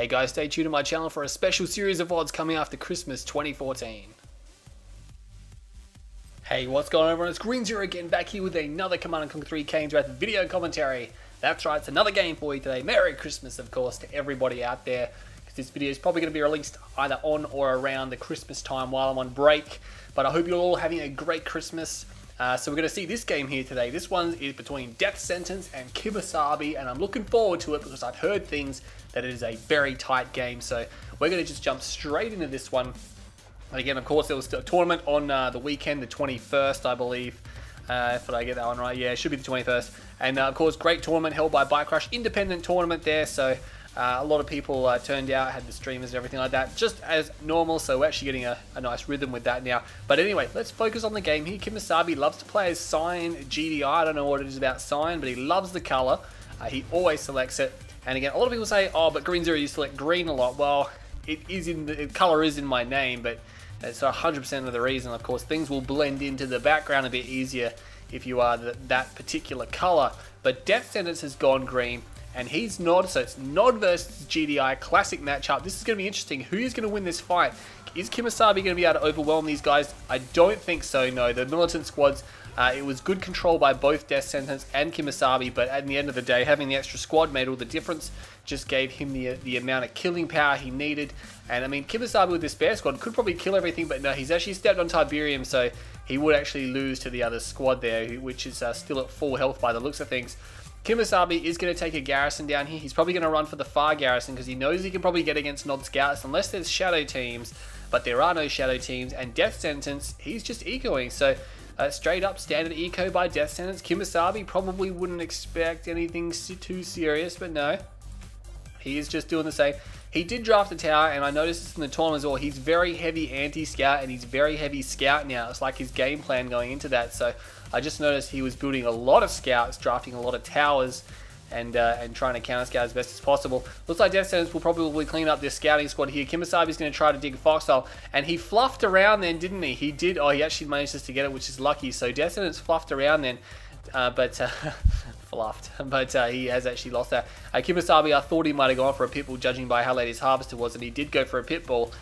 Hey guys, stay tuned to my channel for a special series of VODs coming after Christmas 2014. Hey, what's going on everyone? It's GreenZero again, back here with another Command & Conquer 3 Kane's Wrath video commentary. That's right, it's another game for you today. Merry Christmas, of course, to everybody out there. Because this video is probably going to be released either on or around the Christmas time while I'm on break. But I hope you're all having a great Christmas. So we're going to see this game here today. This one is between Death-Sentence and KiMOsaBE, and I'm looking forward to it because I've heard things that it is a very tight game. So we're going to just jump straight into this one. And again, of course, there was a tournament on the weekend, the 21st, I believe. If I get that one right, yeah, it should be the 21st. And of course, great tournament held by Bike Crush, independent tournament there. So a lot of people turned out, had the streamers and everything like that, just as normal. So we're actually getting a nice rhythm with that now. But anyway, let's focus on the game here. KiMOsaBE loves to play as Cyan GDI. I don't know what it is about Cyan, but he loves the color. He always selects it. And again, a lot of people say, oh, but GreenZero, you select green a lot. Well, it is in the color is in my name, but it's 100% of the reason. Of course, things will blend into the background a bit easier if you are that particular color. But Death-Sentence has gone green, and he's Nod, so it's Nod versus GDI, classic matchup. This is going to be interesting. Who is going to win this fight? Is KiMOsaBE going to be able to overwhelm these guys? I don't think so, no. The militant squads, it was good control by both Death-Sentence and KiMOsaBE, but at the end of the day, having the extra squad made all the difference. Just gave him the amount of killing power he needed. And I mean, KiMOsaBE with this spare squad could probably kill everything, but no, he's actually stepped on Tiberium, so he would actually lose to the other squad there, which is still at full health by the looks of things. KiMOsaBE is going to take a garrison down here. He's probably going to run for the far garrison because he knows he can probably get against Nod scouts unless there's shadow teams, but there are no shadow teams. And Death-Sentence, he's just ecoing, so straight up standard eco by Death-Sentence. KiMOsaBE probably wouldn't expect anything too serious, but no, he is just doing the same. He did draft a tower, and I noticed this in the tournament as well. He's very heavy anti-scout, and he's very heavy scout now. It's like his game plan going into that. So I just noticed he was building a lot of scouts, drafting a lot of towers, and trying to counter scout as best as possible. Looks like Death-Sentence will probably clean up this scouting squad here. KiMOsaBE is going to try to dig foxhole, and he fluffed around then, didn't he? He did. Oh, he actually managed to get it, which is lucky. So Death-Sentence fluffed around then, fluffed, but he has actually lost that. KiMOsaBE, I thought he might have gone for a pitbull, judging by how late his harvester was, and he did go for a pitbull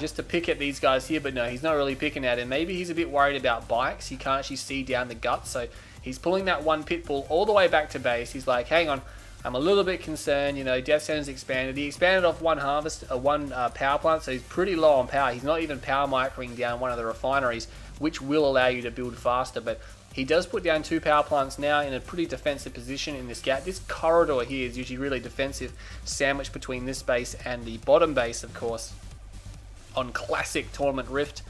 just to pick at these guys here, but no, he's not really picking at him. Maybe he's a bit worried about bikes. He can't actually see down the gut, so he's pulling that one pitbull all the way back to base. He's like, hang on, I'm a little bit concerned. You know, Death-Sentence expanded. He expanded off one power plant, so he's pretty low on power. He's not even power microing down one of the refineries, which will allow you to build faster, but he does put down 2 power plants now in a pretty defensive position in this gap. This corridor here is usually really defensive, sandwiched between this base and the bottom base, of course, on classic Tournament Rift.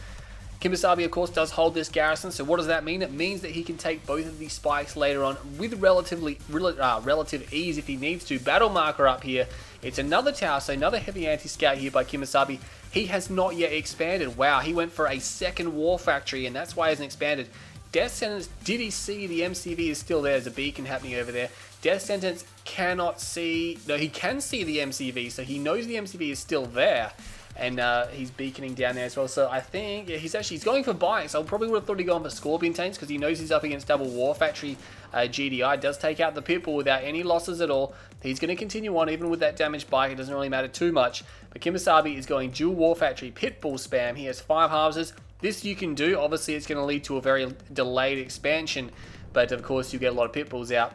KiMOsaBE, of course, does hold this garrison, so what does that mean? It means that he can take both of these spikes later on with relative ease if he needs to. Battle marker up here. It's another tower, so another heavy anti-scout here by KiMOsaBE. He has not yet expanded. Wow, he went for a second war factory, and that's why he hasn't expanded. Death-Sentence, did he see the MCV is still there? There's a beacon happening over there. Death-Sentence cannot see, no, he can see the MCV, so he knows the MCV is still there. And he's beaconing down there as well. So I think, yeah, he's going for bikes. I probably would have thought he'd gone for Scorpion tanks because he knows he's up against double war factory. GDI does take out the pitbull without any losses at all. He's going to continue on even with that damaged bike. It doesn't really matter too much. But KiMOsaBE is going dual war factory pitbull spam. He has 5 harvesters. This you can do. Obviously, it's going to lead to a very delayed expansion. But of course, you get a lot of pitbulls out.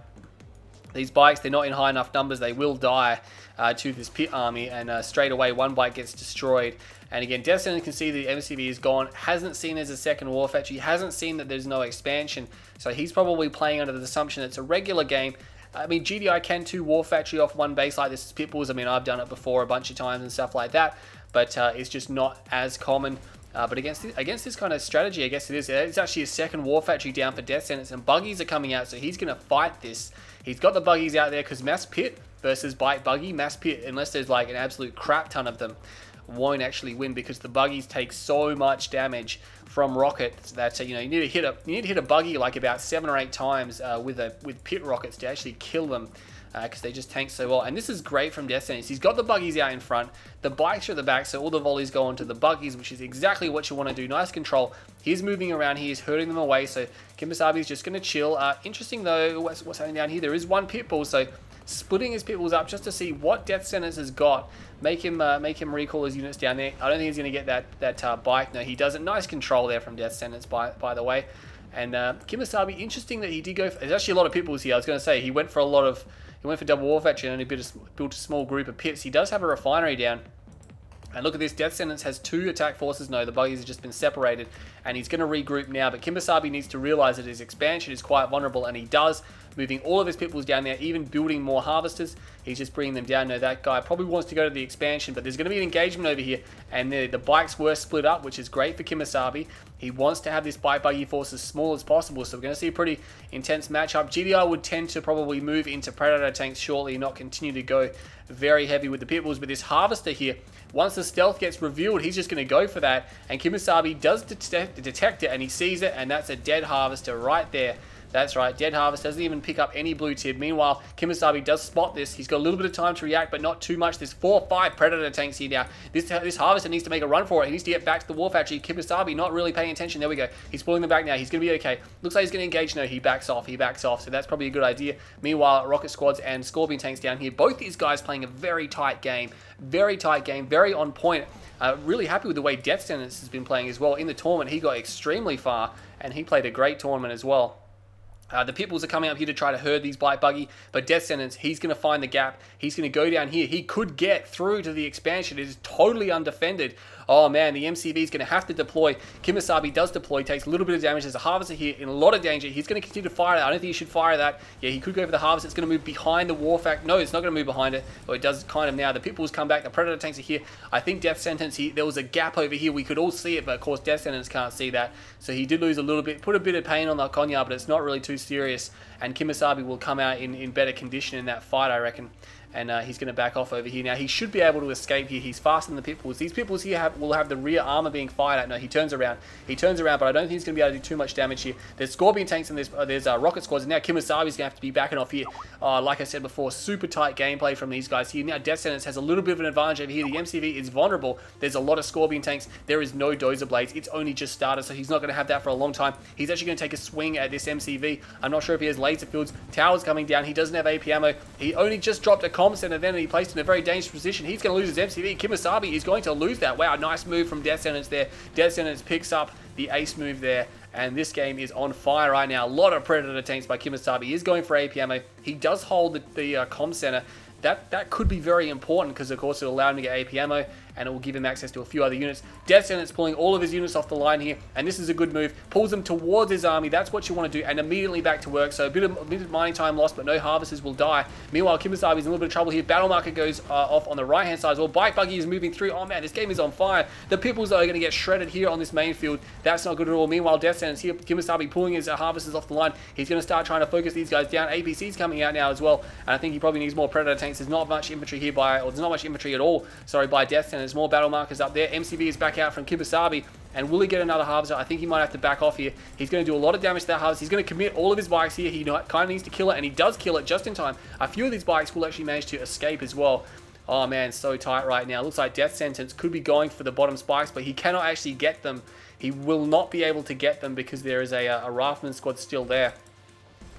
These bikes, they're not in high enough numbers. They will die to this pit army, and straight away one bike gets destroyed. And again, Death-Sentence can see the MCV is gone, hasn't seen there's a second war factory, hasn't seen that there's no expansion. So he's probably playing under the assumption it's a regular game. I mean, GDI can 2 war factory off one base like this as pitbulls. I mean, I've done it before a bunch of times and stuff like that, but it's just not as common. But against this kind of strategy, I guess it is. It's actually a second war factory down for Death-Sentence, and buggies are coming out, so he's going to fight this. He's got the buggies out there because mass pit versus bike buggy, mass pit, unless there's like an absolute crap ton of them, won't actually win because the buggies take so much damage from rockets that you know, you need to hit a buggy like about 7 or 8 times with pit rockets to actually kill them. Because they just tank so well. And this is great from Death-Sentence. He's got the buggies out in front, the bikes are at the back, so all the volleys go onto the buggies, which is exactly what you want to do. Nice control. He's moving around, he is hurting them away, so KiMOsaBE is just going to chill. Interesting though, what's happening down here? There is one pitbull, so splitting his pit bulls up just to see what Death-Sentence has got. Make him recall his units down there. I don't think he's going to get that bike. No, he doesn't. Nice control there from Death-Sentence, by the way. And KiMOsaBE, interesting that he did go for, there's actually a lot of pit bulls here. I was going to say, he went for double war factory and only built a small group of pits. He does have a refinery down. And look at this, Death-Sentence has 2 attack forces. No, the buggies have just been separated, and he's going to regroup now. But KiMOsaBE needs to realize that his expansion is quite vulnerable, and he does, moving all of his pit bulls down there, even building more harvesters. He's just bringing them down. No, that guy probably wants to go to the expansion, but there's going to be an engagement over here, and the bikes were split up, which is great for KiMOsaBE. He wants to have this buggy force as small as possible, so we're going to see a pretty intense matchup. GDI would tend to probably move into Predator tanks shortly, not continue to go very heavy with the pit bulls, but this harvester here, once the stealth gets revealed, he's just going to go for that, and KiMOsaBE does detect it, and he sees it, and that's a dead harvester right there. That's right, dead harvest, doesn't even pick up any blue tib. Meanwhile, KiMOsaBE does spot this. He's got a little bit of time to react, but not too much. There's 4 or 5 Predator tanks here now. This harvester needs to make a run for it. He needs to get back to the war factory. KiMOsaBE not really paying attention. There we go. He's pulling them back now. He's going to be okay. Looks like he's going to engage. No, he backs off. He backs off, so that's probably a good idea. Meanwhile, rocket squads and Scorpion tanks down here. Both these guys playing a very tight game. Very tight game. Very on point. Really happy with the way Death-Sentence has been playing as well. In the tournament, he got extremely far, and he played a great tournament as well. The pit bulls are coming up here to try to herd these buggy, but Death-Sentence, he's going to find the gap. He's going to go down here. He could get through to the expansion. It is totally undefended. Oh man, the MCV is going to have to deploy. KiMOsaBE does deploy, takes a little bit of damage. There's a harvester here in a lot of danger. He's going to continue to fire it. I don't think he should fire that. Yeah, he could go for the harvester. It's going to move behind the war fact. No, it's not going to move behind it. But it does kind of now. The pit bulls come back. The Predator tanks are here. I think Death-Sentence, there was a gap over here. We could all see it, but of course Death-Sentence can't see that. So he did lose a little bit, put a bit of pain on the Konya, but it's not really too serious. And KiMOsaBE will come out in better condition in that fight, I reckon. And he's going to back off over here. Now, he should be able to escape here. He's faster than the pit bulls. These pit bulls here will have the rear armor being fired at. No, he turns around. He turns around, but I don't think he's going to be able to do too much damage here. There's Scorpion tanks and there's rocket squads. And now KiMOsaBE is going to have to be backing off here. Like I said before, super tight gameplay from these guys here. Now, Death-Sentence has a little bit of an advantage over here. The MCV is vulnerable. There's a lot of Scorpion tanks. There is no Dozer Blades. It's only just started, so he's not going to have that for a long time. He's actually going to take a swing at this MCV. I'm not sure if he has laser fields. Towers coming down. He doesn't have AP ammo. He only just dropped a comm center then, and he placed in a very dangerous position. He's going to lose his MCV. KiMOsaBE is going to lose that. Wow, nice move from Death-Sentence there. Death-Sentence picks up the ace move there, and this game is on fire right now. A lot of Predator tanks by KiMOsaBE. He is going for AP ammo. He does hold the comm center. That could be very important because, of course, it'll allow him to get AP ammo, and it will give him access to a few other units. Death-Sentence pulling all of his units off the line here, and this is a good move. Pulls them towards his army. That's what you want to do, and immediately back to work. So a bit of mining time lost, but no harvesters will die. Meanwhile, KiMOsaBE is in a little bit of trouble here. Battle marker goes off on the right-hand side as well. Bike buggy is moving through. Oh man, this game is on fire. The pit bulls are going to get shredded here on this main field. That's not good at all. Meanwhile, Death-Sentence here, KiMOsaBE pulling his harvesters off the line. He's going to start trying to focus these guys down. APC's coming out now as well, and I think he probably needs more Predator tanks. There's not much infantry here there's not much infantry at all, sorry, by Death-Sentence. There's more battle markers up there. MCV is back out from KiMOsaBE, and will he get another harvester? I think he might have to back off here. He's going to do a lot of damage to that harvester. He's going to commit all of his bikes here. He kind of needs to kill it, and he does kill it just in time. A few of these bikes will actually manage to escape as well. Oh man, so tight right now. Looks like Death-Sentence could be going for the bottom spikes, but he cannot actually get them. He will not be able to get them because there is a Raftman squad still there.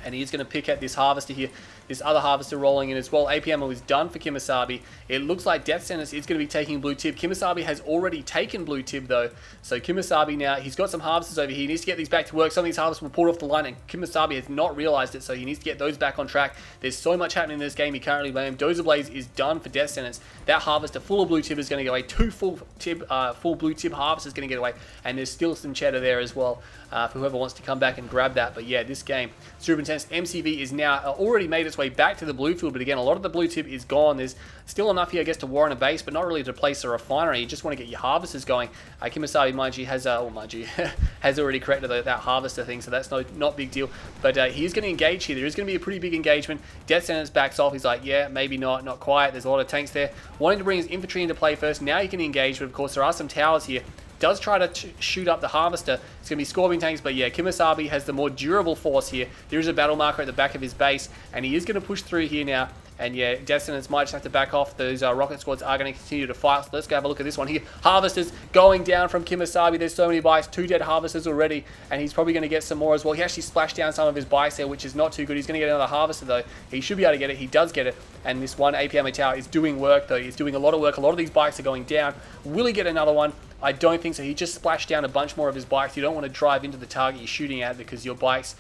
And he's going to pick at this harvester here. This other harvester rolling in as well. AP ammo is done for KiMOsaBE. It looks like Death-Sentence is going to be taking blue tib. KiMOsaBE has already taken blue tib though. So KiMOsaBE now, he's got some harvesters over here. He needs to get these back to work. Some of these harvesters were pulled off the line, and KiMOsaBE has not realized it, so he needs to get those back on track. There's so much happening in this game, he can't really blame him. Dozer Blaze is done for Death-Sentence. That harvester full of blue tib is going to get away. 2 full blue tib harvesters going to get away, and there's still some cheddar there as well for whoever wants to come back and grab that. But yeah, this game, super intense. MCV is now already made its way back to the blue field, but again, a lot of the blue tip is gone. There's still enough here, I guess, to warrant a base, but not really to place a refinery. You just want to get your harvesters going. KiMOsaBE, mind you, has has already corrected that harvester thing, so that's not big deal. But he's going to engage here. There is going to be a pretty big engagement. Death-Sentence backs off. He's like, yeah, maybe not quite. There's a lot of tanks there. Wanting to bring his infantry into play first. Now he can engage, but of course there are some towers here. Does try to shoot up the harvester. It's going to be Scorpion tanks, but yeah, KiMOsaBE has the more durable force here. There is a battle marker at the back of his base, and he is going to push through here now. And yeah, Death-Sentence might just have to back off. Those rocket squads are going to continue to fight. So let's go have a look at this one here. Harvesters going down from KiMOsaBE. There's so many bikes. 2 dead Harvesters already. And he's probably going to get some more as well. He actually splashed down some of his bikes there, which is not too good. He's going to get another Harvester though. He should be able to get it. He does get it. And this one AP ammo tower is doing work though. He's doing a lot of work. A lot of these bikes are going down. Will he get another one? I don't think so. He just splashed down a bunch more of his bikes. You don't want to drive into the target you're shooting at because your bikes...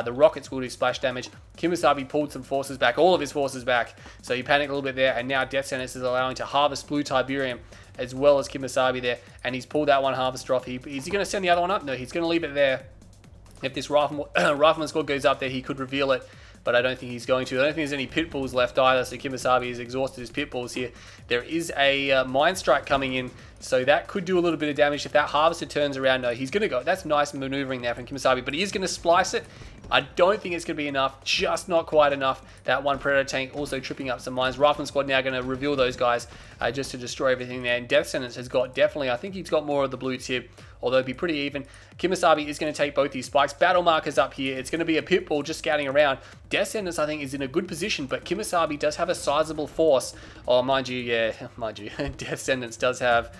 the rockets will do splash damage. KiMOsaBE pulled some forces back, all of his forces back. So he panicked a little bit there, and now Death-Sentence is allowing to harvest blue Tiberium as well as KiMOsaBE there. And he's pulled that one harvester off. Is he going to send the other one up? No, he's going to leave it there. If this Rifleman squad goes up there, he could reveal it. But I don't think he's going to. I don't think there's any pit bulls left either, so KiMOsaBE has exhausted his pit bulls here. There is a mine strike coming in, so that could do a little bit of damage. If that harvester turns around, no, he's going to go. That's nice maneuvering there from KiMOsaBE, but he is going to splice it. I don't think it's going to be enough, just not quite enough. That one Predator tank also tripping up some mines. Rifleman squad now going to reveal those guys just to destroy everything there. And Death-Sentence has got definitely, I think he's got more of the blue tip, although it'd be pretty even. KiMOsaBE is going to take both these spikes. Battle Marker's up here. It's going to be a pitbull just scouting around. Death-Sentence, I think, is in a good position, but KiMOsaBE does have a sizable force. Oh, mind you, yeah, mind you, Death-Sentence does have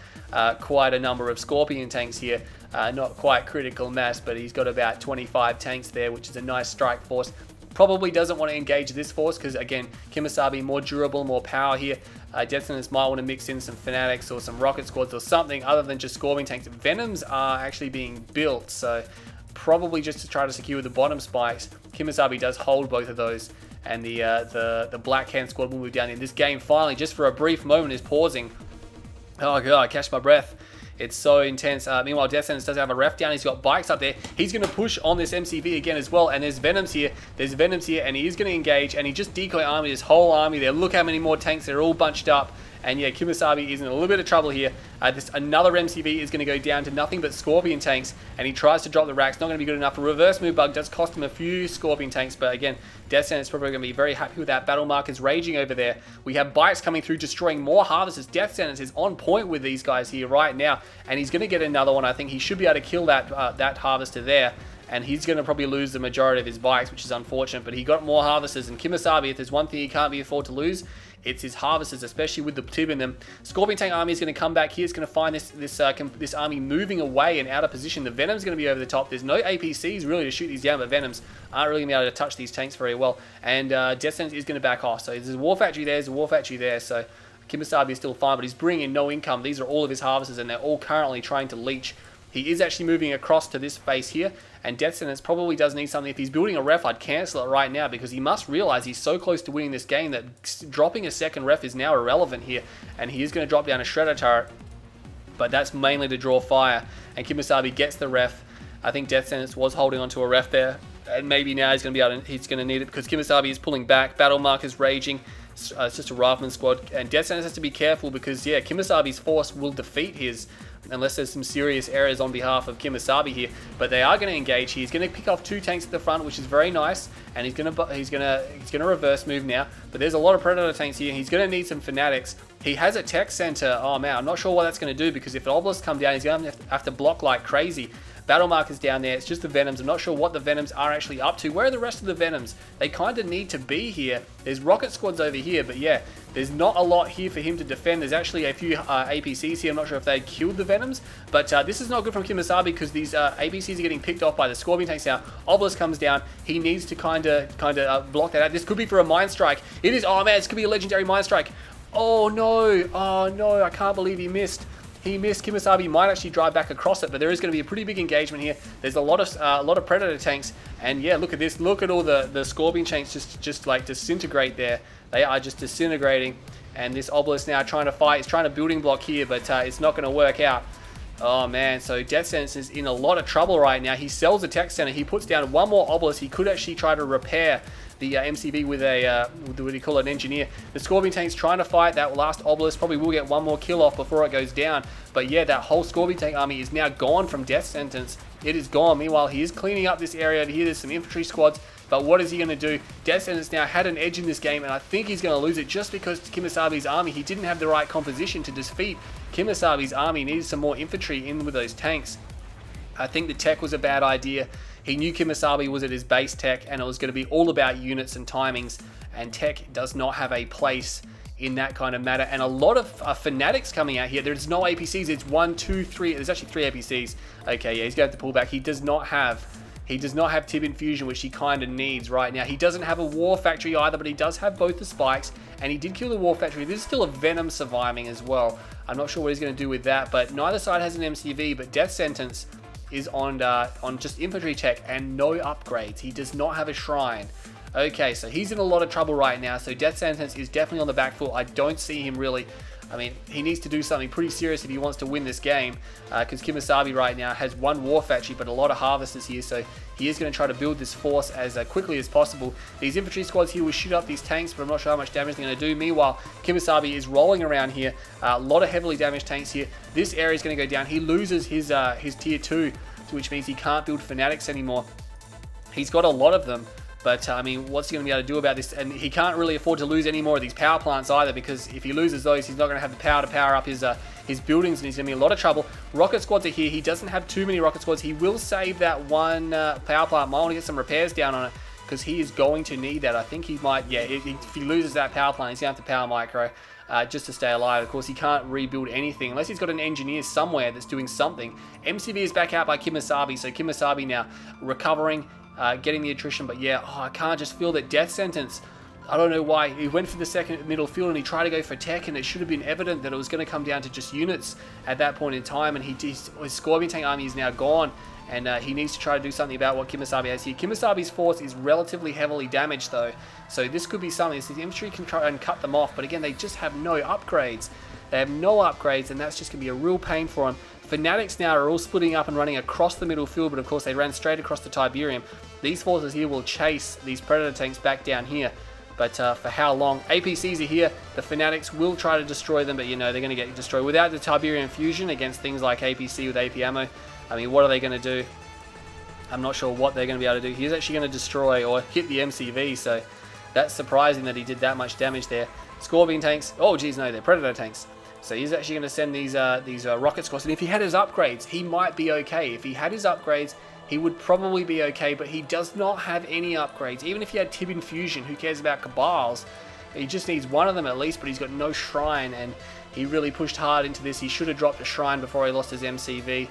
quite a number of Scorpion tanks here. Not quite critical mass, but he's got about 25 tanks there, which is a nice strike force. Probably doesn't want to engage this force because, again, KiMOsaBE more durable, more power here. Death-Sentence might want to mix in some Fanatics or some Rocket Squads or something other than just Scorpion tanks. Venoms are actually being built, so probably just to try to secure the bottom spikes. KiMOsaBE does hold both of those, and the Black Hand squad will move down in. This game finally, just for a brief moment, is pausing. Oh god, I catch my breath. It's so intense. Meanwhile, Death-Sentence does have a ref down. He's got bikes up there. He's going to push on this MCV again as well. And there's Venoms here. There's Venoms here. And he is going to engage. And he just decoy army his whole army there. Look how many more tanks. They're all bunched up. And yeah, KiMOsaBE is in a little bit of trouble here. Another MCV is going to go down to nothing but Scorpion tanks. And he tries to drop the racks. Not going to be good enough. A reverse move bug does cost him a few Scorpion tanks. But again, Death-Sentence is probably going to be very happy with that. Battle Marker's raging over there. We have bikes coming through, destroying more harvesters. Death-Sentence is on point with these guys here right now. And he's going to get another one. I think he should be able to kill that harvester there. And he's going to probably lose the majority of his bikes, which is unfortunate. But he got more harvesters. And KiMOsaBE, if there's one thing he can't be afford to lose, it's his harvesters, especially with the tib in them. Scorpion tank army is going to come back here. It's going to find this army moving away and out of position. The Venom's going to be over the top. There's no APCs really to shoot these down, but Venoms aren't really going to be able to touch these tanks very well. And Death-Sentence is going to back off. So there's a war factory there. There's a war factory there. So KiMOsaBE is still fine, but he's bringing in no income. These are all of his harvesters, and they're all currently trying to leech. He is actually moving across to this base here, and Death-Sentence probably does need something. If he's building a ref, I'd cancel it right now because he must realize he's so close to winning this game that dropping a second ref is now irrelevant here, and he is going to drop down a Shredder turret, but that's mainly to draw fire, and KiMOsaBE gets the ref. I think Death-Sentence was holding onto a ref there, and maybe now he's going to need it because KiMOsaBE is pulling back. Battle Marker's raging. It's just a Rifleman squad, and Death-Sentence has to be careful because, yeah, KiMOsaBE's force will defeat his, unless there's some serious errors on behalf of KiMOsaBE here. But they are going to engage. He's going to pick off 2 tanks at the front, which is very nice, and he's going to reverse move now. But there's a lot of Predator tanks here. He's going to need some Fanatics. He has a tech center. Oh man, I'm not sure what that's going to do because if an Obelisk come down, he's going to have to block like crazy. Battle Marker's down there. It's just the Venoms. I'm not sure what the Venoms are actually up to. Where are the rest of the Venoms? They kind of need to be here. There's rocket squads over here, but yeah, there's not a lot here for him to defend. There's actually a few APCs here. I'm not sure if they killed the Venoms, but this is not good from KiMOsaBE because these APCs are getting picked off by the Scorpion tanks now. Obelisk comes down. He needs to kind of block that out. This could be for a mine strike. It is. Oh man, this could be a legendary mine strike. Oh no. Oh no. I can't believe he missed. He missed. KiMOsaBE might actually drive back across it, but there is going to be a pretty big engagement here. There's a lot of Predator tanks, and yeah, look at this. Look at all the Scorpion tanks just like disintegrate there. They are just disintegrating, and this Obelisk now trying to fight. He's trying to building block here, but it's not going to work out. Oh man, so Death-Sentence is in a lot of trouble right now. He sells the tech center. He puts down one more Obelisk. He could actually try to repair the MCV with a, what do you call it, an engineer. The Scorpion tank's trying to fight that last Obelisk. Probably will get one more kill off before it goes down. But yeah, that whole Scorpion tank army is now gone from Death-Sentence. It is gone. Meanwhile, he is cleaning up this area over here. There's some infantry squads. But what is he going to do? Death-Sentence now had an edge in this game, and I think he's going to lose it just because KiMOsaBE's army, he didn't have the right composition to defeat. KiMOsaBE's army needed some more infantry in with those tanks. I think the tech was a bad idea. He knew KiMOsaBE was at his base tech, and it was going to be all about units and timings, and tech does not have a place in that kind of matter. And a lot of fanatics coming out here. There's no APCs. It's 1, 2, 3. There's actually 3 APCs. Okay, yeah, he's going to have to pull back. He does not have Tib Infusion, which he kind of needs right now. He doesn't have a War Factory either, but he does have both the spikes, and he did kill the War Factory. There's still a Venom surviving as well. I'm not sure what he's going to do with that, but neither side has an MCV, but Death Sentence is on just infantry tech and no upgrades. He does not have a shrine. Okay, so he's in a lot of trouble right now, so Death Sentence is definitely on the back foot. I don't see him really. I mean, he needs to do something pretty serious if he wants to win this game, because KiMOsaBE right now has 1 War Factory, but a lot of Harvesters here, so he is going to try to build this force as quickly as possible. These infantry squads here will shoot up these tanks, but I'm not sure how much damage they're going to do. Meanwhile, KiMOsaBE is rolling around here. A lot of heavily damaged tanks here. This area is going to go down. He loses his tier 2, which means he can't build Fanatics anymore. He's got a lot of them. But, I mean, what's he going to be able to do about this? And he can't really afford to lose any more of these power plants either, because if he loses those, he's not going to have the power to power up his buildings, and he's going to be in a lot of trouble. Rocket squads are here. He doesn't have too many rocket squads. He will save that one power plant. Might want to get some repairs down on it, because he is going to need that. I think he might, yeah, if he loses that power plant, he's going to have to power micro just to stay alive. Of course, he can't rebuild anything unless he's got an engineer somewhere that's doing something. MCV is back out by KiMOsaBE, so KiMOsaBE now recovering, getting the attrition, but yeah, I can't just feel that Death Sentence. I don't know why. He went for the second middle field and he tried to go for tech, and it should have been evident that it was going to come down to just units at that point in time, and his Scorpion Tank army is now gone, and he needs to try to do something about what KiMOsaBE has here. KiMOsaBE's force is relatively heavily damaged though, so this could be something. So the infantry can try and cut them off, but again, they just have no upgrades. They have no upgrades, and that's just going to be a real pain for them. Fanatics now are all splitting up and running across the middle field, but of course they ran straight across the Tiberium. These forces here will chase these Predator tanks back down here, but for how long? APCs are here. The Fanatics will try to destroy them, but you know they're going to get destroyed. Without the Tiberium fusion against things like APC with AP ammo, I mean, what are they going to do? I'm not sure what they're going to be able to do. He's actually going to destroy or hit the MCV, so that's surprising that he did that much damage there. Scorpion tanks. Oh, geez, no, they're Predator tanks. So he's actually going to send these rocket squads, and if he had his upgrades, he might be okay. If he had his upgrades, he would probably be okay, but he does not have any upgrades. Even if he had Tib Infusion, who cares about Cabals? He just needs one of them at least, but he's got no Shrine, and he really pushed hard into this. He should have dropped a Shrine before he lost his MCV.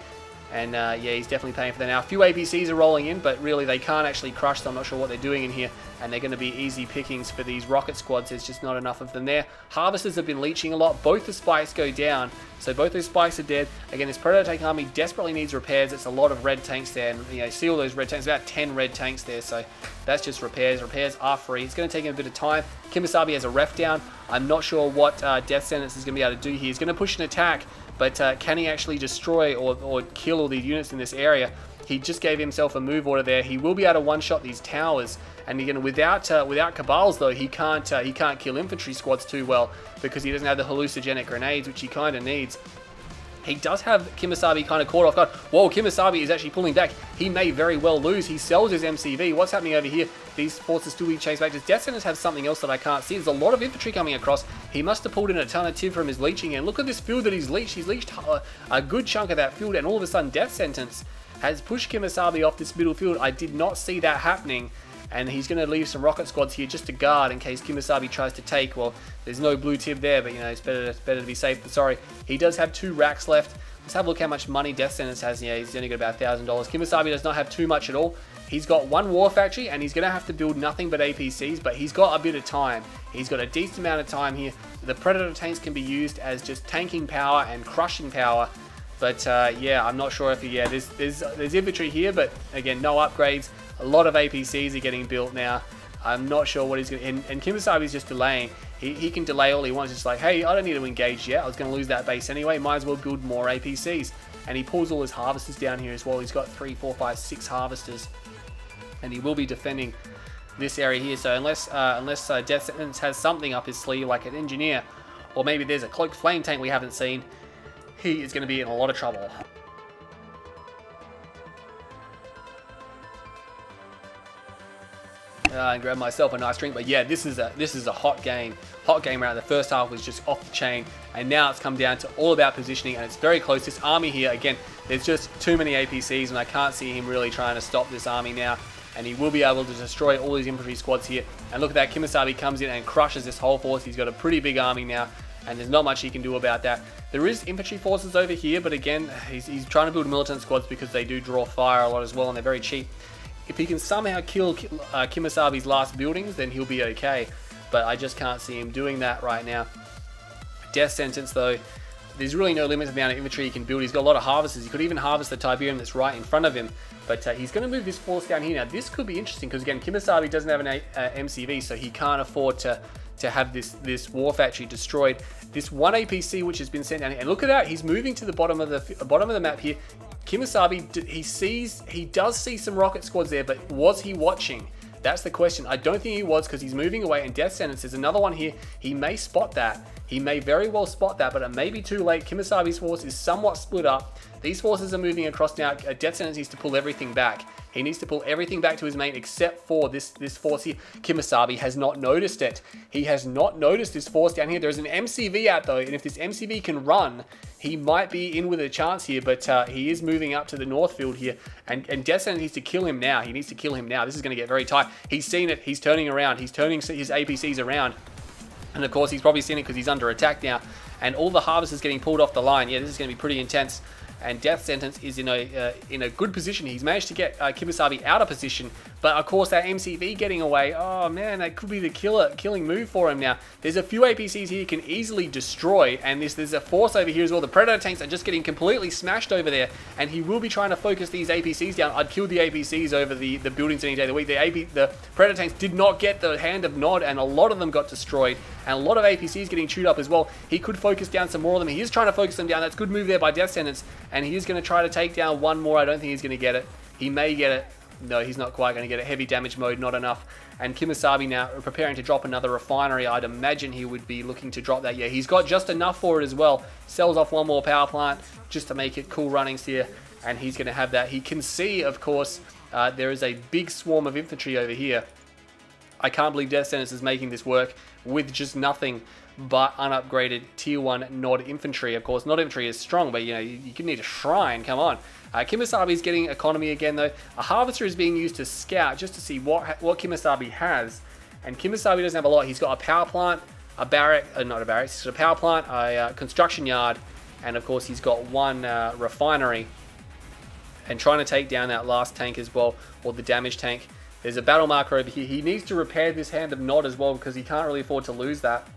And yeah, he's definitely paying for that now. A few APCs are rolling in, but really they can't actually crush them. I'm not sure what they're doing in here, and they're going to be easy pickings for these rocket squads. There's just not enough of them there. Harvesters have been leeching a lot. Both the spikes go down, so both those spikes are dead. Again, this Predator tank army desperately needs repairs. It's a lot of red tanks there, and you know, see all those red tanks, about 10 red tanks there, so that's just repairs. Repairs are free. It's going to take him a bit of time. KiMOsaBE has a ref down. I'm not sure what Death Sentence is going to be able to do here. He's going to push an attack, but can he actually destroy or kill all these units in this area? He just gave himself a move order there. He will be able to one-shot these towers, and again, without Cabals though, he can't kill infantry squads too well, because he doesn't have the hallucinogenic grenades, which he kind of needs. He does have KiMOsaBE kind of caught off guard. Whoa, KiMOsaBE is actually pulling back. He may very well lose. He sells his MCV. What's happening over here? These forces still being chased back. Does Death Sentence have something else that I can't see? There's a lot of infantry coming across. He must have pulled in a ton of Tib from his leeching. And look at this field that he's leeched. He's leeched a good chunk of that field. And all of a sudden, Death Sentence has pushed KiMOsaBE off this middle field. I did not see that happening. And he's going to leave some rocket squads here just to guard in case KiMOsaBE tries to take. Well, there's no blue Tib there, but you know, it's better to be safe than sorry. He does have 2 racks left. Let's have a look how much money Death Sentence has. Yeah, he's only got about $1,000. KiMOsaBE does not have too much at all. He's got 1 War Factory, and he's going to have to build nothing but APCs, but he's got a bit of time. He's got a decent amount of time here. The Predator tanks can be used as just tanking power and crushing power. But yeah, I'm not sure if there's infantry here, but again, no upgrades. A lot of APCs are getting built now. I'm not sure what he's going to... And KiMOsaBE is just delaying. He can delay all he wants. It's like, hey, I don't need to engage yet. I was going to lose that base anyway. Might as well build more APCs. And he pulls all his harvesters down here as well. He's got 3, 4, 5, 6 harvesters. And he will be defending this area here. So unless Death Sentence has something up his sleeve, like an engineer, or maybe there's a cloaked flame tank we haven't seen, he is going to be in a lot of trouble. and grab myself a nice drink. But yeah, this is a hot game round. The first half was just off the chain, and now it's come down to all about positioning, and it's very close. This army here, again, there's just too many APCs, and I can't see him really trying to stop this army now. And he will be able to destroy all these infantry squads here. And look at that, KiMOsaBE comes in and crushes this whole force. He's got a pretty big army now, and there's not much he can do about that. There is infantry forces over here, but again, he's trying to build militant squads because they do draw fire a lot as well, and they're very cheap. If he can somehow kill KiMOsaBE's last buildings, then he'll be okay. But I just can't see him doing that right now. Death Sentence, though, there's really no limit to the amount of infantry he can build. He's got a lot of harvesters. He could even harvest the Tiberium that's right in front of him. But he's going to move this force down here. Now, this could be interesting because, again, KiMOsaBE doesn't have an MCV, so he can't afford to have this war factory destroyed. This one APC which has been sent down here, and look at that, he's moving to the bottom of the map here. KiMOsaBE, he does see some rocket squads there, but was he watching? That's the question. I don't think he was because he's moving away, and Death Sentence is another one here. He may spot that. He may very well spot that, but it may be too late. KiMOsaBE's force is somewhat split up. These forces are moving across now. Death Sentence needs to pull everything back. He needs to pull everything back to his main except for this force here. KiMOsaBE has not noticed it. He has not noticed this force down here. There's an MCV out though, and if this MCV can run, he might be in with a chance here, but he is moving up to the north field here, and Death Sentence needs to kill him now. He needs to kill him now. This is going to get very tight. He's seen it. He's turning around. He's turning his APCs around. And of course, he's probably seen it because he's under attack now. And all the harvesters getting pulled off the line. Yeah, this is going to be pretty intense. And Death Sentence is in a good position. He's managed to get KiMOsaBE out of position. But of course, that MCV getting away. Oh man, that could be the killing move for him now. There's a few APCs here he can easily destroy. And there's a force over here as well. The Predator tanks are just getting completely smashed over there. And he will be trying to focus these APCs down. I'd kill the APCs over the buildings any day of the week. The Predator tanks did not get the hand of Nod, and a lot of them got destroyed. And a lot of APCs getting chewed up as well. He could focus down some more of them. He is trying to focus them down. That's a good move there by Death Sentence. And he is going to try to take down one more. I don't think he's going to get it. He may get it. No, he's not quite going to get it. Heavy damage mode, not enough. And KiMOsaBE now preparing to drop another refinery. I'd imagine he would be looking to drop that. Yeah, he's got just enough for it as well. Sells off one more power plant just to make it cool runnings here. And he's going to have that. He can see, of course, there is a big swarm of infantry over here. I can't believe Death Sentence is making this work with just nothing but unupgraded tier 1 Nod infantry. Of course, Nod infantry is strong, but you know, you can need a shrine, come on. KiMOsaBE is getting economy again though. A harvester is being used to scout just to see what KiMOsaBE has. And KiMOsaBE doesn't have a lot. He's got a power plant, a barrack, not a barrack, he's got a power plant, a construction yard, and of course he's got one refinery. And trying to take down that last tank as well, or the damage tank. There's a battle marker over here. He needs to repair this hand of Nod as well because he can't really afford to lose that.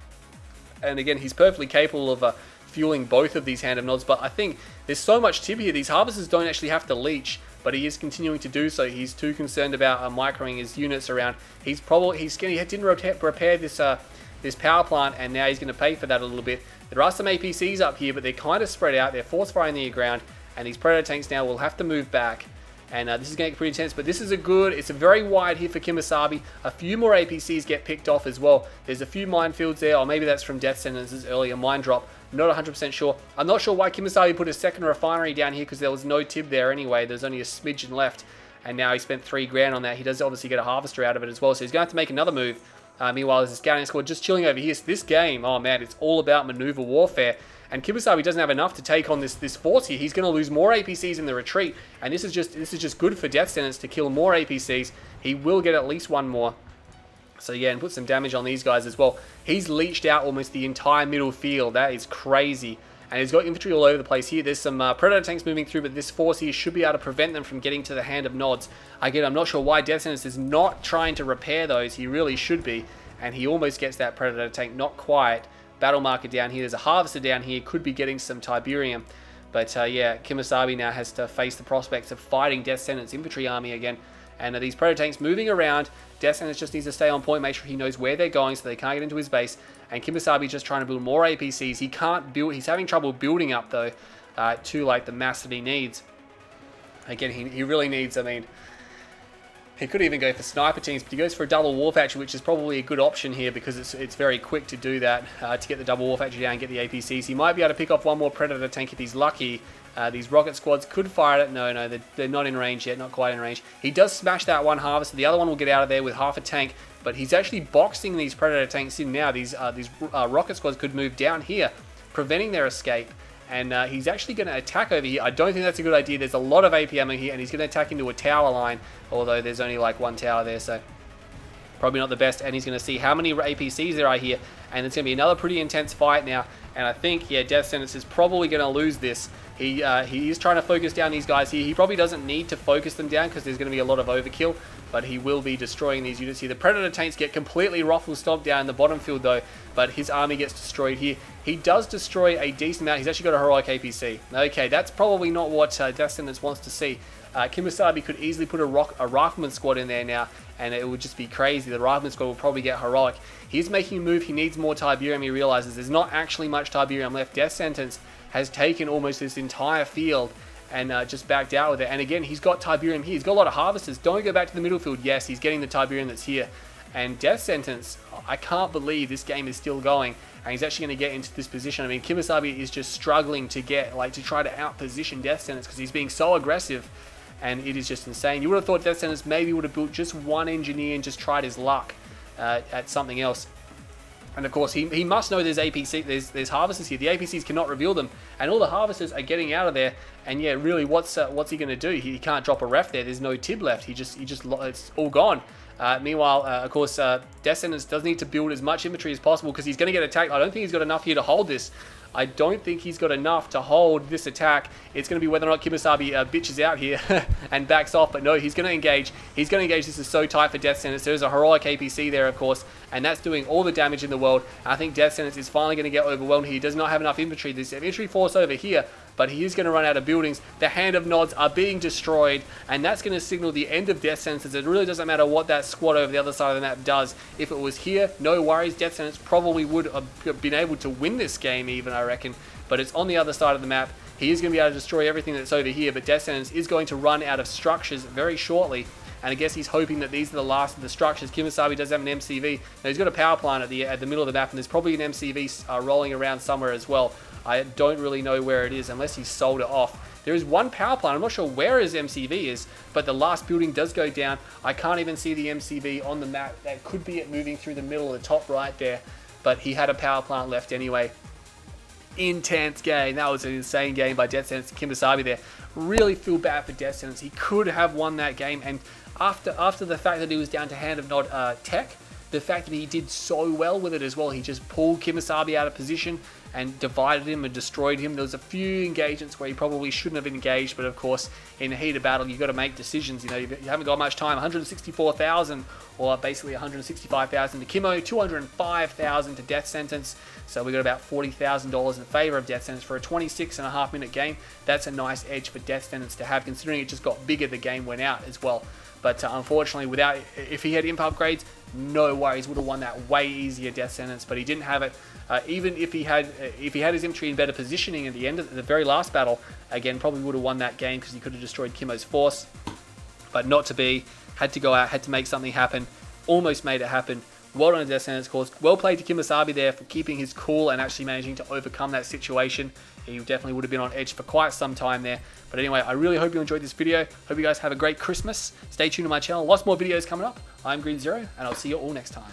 And again, he's perfectly capable of fueling both of these hand of Nods, but I think there's so much tib here. These harvesters don't actually have to leech, but he is continuing to do so. He's too concerned about microing his units around. He didn't repair this power plant, and now he's going to pay for that a little bit. There are some APCs up here, but they're kind of spread out. They're force firing the ground, and these Predator tanks now will have to move back. And this is going to get pretty intense, but this is it's a very wide hit for KiMOsaBE. A few more APCs get picked off as well. There's a few minefields there, or maybe that's from Death Sentence's earlier mine drop. Not 100% sure. I'm not sure why KiMOsaBE put a second refinery down here because there was no tib there anyway. There's only a smidgen left, and now he spent $3 grand on that. He does obviously get a harvester out of it as well, so he's going to have to make another move. Meanwhile, there's a scouting squad just chilling over here. So this game, oh man, it's all about maneuver warfare. And KiMOsaBE doesn't have enough to take on this force here. He's going to lose more APCs in the retreat, and this is just good for Death Sentence to kill more APCs. He will get at least one more. So yeah, and put some damage on these guys as well. He's leached out almost the entire middle field. That is crazy. And he's got infantry all over the place here. There's some Predator tanks moving through, but this force here should be able to prevent them from getting to the hand of Nods. Again, I'm not sure why Death Sentence is not trying to repair those. He really should be. And he almost gets that Predator tank, not quite. Battle marker down here. There's a harvester down here. Could be getting some Tiberium. But yeah, KiMOsaBE now has to face the prospects of fighting Death Sentence infantry army again. And these Predator tanks moving around. Death Sentence just needs to stay on point, make sure he knows where they're going so they can't get into his base. And KiMOsaBE just trying to build more APCs. He can't build. He's having trouble building up though to like the mass that he needs. Again, he really needs. I mean, He could even go for sniper teams, but he goes for a double war factory, which is probably a good option here because it's very quick to do that, to get the double war factory down and get the APCs. He might be able to pick off one more Predator tank if he's lucky. These rocket squads could fire it. No, they're not in range yet, not quite in range. He does smash that one harvester. The other one will get out of there with half a tank, but he's actually boxing these Predator tanks in now. These rocket squads could move down here, preventing their escape. And he's actually going to attack over here. I don't think that's a good idea. There's a lot of APM in here, and he's going to attack into a tower line, although there's only like one tower there, so probably not the best. And he's going to see how many APCs there are here, and it's going to be another pretty intense fight now. And I think, yeah, Death Sentence is probably going to lose this. He is trying to focus down these guys here. He probably doesn't need to focus them down because there's going to be a lot of overkill, but he will be destroying these units here. The Predator tanks get completely ruffle stomped down in the bottom field though, but his army gets destroyed here. He does destroy a decent amount. He's actually got a heroic APC. Okay, that's probably not what Death Sentence wants to see. KiMOsaBE could easily put a rifleman squad in there now, and it would just be crazy. The rifleman squad will probably get heroic. He's making a move. He needs more Tiberium. He realizes there's not actually much Tiberium left. Death Sentence has taken almost this entire field and just backed out with it. And again, he's got Tiberium here. He's got a lot of harvesters. Don't go back to the middle field. Yes, he's getting the Tiberium that's here. And Death Sentence, I can't believe this game is still going, and he's actually going to get into this position. I mean, KiMOsaBE is just struggling to get, to try to out-position Death Sentence because he's being so aggressive, and it is just insane. You would have thought Death Sentence maybe would have built just one engineer and just tried his luck at something else. And of course, he must know there's APC, there's harvesters here. The APCs cannot reveal them, and all the harvesters are getting out of there. And yeah, really, what's he going to do? He can't drop a ref there. There's no tib left. It's all gone. Meanwhile, of course, Death Sentence does need to build as much infantry as possible because he's going to get attacked. I don't think he's got enough here to hold this. I don't think he's got enough to hold this attack. It's going to be whether or not KiMOsaBE bitches out here and backs off. But no, he's going to engage. He's going to engage. This is so tight for Death Sentence. There's a heroic APC there, of course, and that's doing all the damage in the world. I think Death Sentence is finally going to get overwhelmed. He does not have enough infantry. There's infantry force over here, but he is going to run out of buildings. The Hand of Nods are being destroyed, and that's going to signal the end of Death Sentence. It really doesn't matter what that squad over the other side of the map does. If it was here, no worries. Death Sentence probably would have been able to win this game even, I reckon. But it's on the other side of the map. He is going to be able to destroy everything that's over here, but Death Sentence is going to run out of structures very shortly. And I guess he's hoping that these are the last of the structures. KiMOsaBE does have an MCV. Now, he's got a power plant at the middle of the map, and there's probably an MCV rolling around somewhere as well. I don't really know where it is unless he's sold it off. There is one power plant. I'm not sure where his MCV is, but the last building does go down. I can't even see the MCV on the map. That could be it moving through the middle of the top right there, but he had a power plant left anyway. Intense game. That was an insane game by Death Sentence. KiMOsaBE there. Really feel bad for Death Sentence. He could have won that game, and after the fact that he was down to Hand of Nod tech, the fact that he did so well with it as well, he just pulled KiMOsaBE out of position and divided him and destroyed him. There was a few engagements where he probably shouldn't have engaged, but of course, in the heat of battle, you've got to make decisions. You know, you haven't got much time. 164,000, or basically 165,000 to Kimo, 205,000 to Death Sentence. So we got about $40,000 in favor of Death Sentence for a 26.5-minute game. That's a nice edge for Death Sentence to have, considering it just got bigger the game went out as well. But unfortunately, if he had imp upgrades, no worries, would have won that way easier, Death Sentence. But he didn't have it. Even if he had his infantry in better positioning at the end of the very last battle, again, probably would have won that game because he could have destroyed Kimo's force. But not to be. Had to go out, had to make something happen. Almost made it happen. Well done to Death Sentence, of course. Well played to KiMOsaBE there for keeping his cool and actually managing to overcome that situation. He definitely would have been on edge for quite some time there. But anyway, I really hope you enjoyed this video. Hope you guys have a great Christmas. Stay tuned to my channel. Lots more videos coming up. I'm Green Zero, and I'll see you all next time.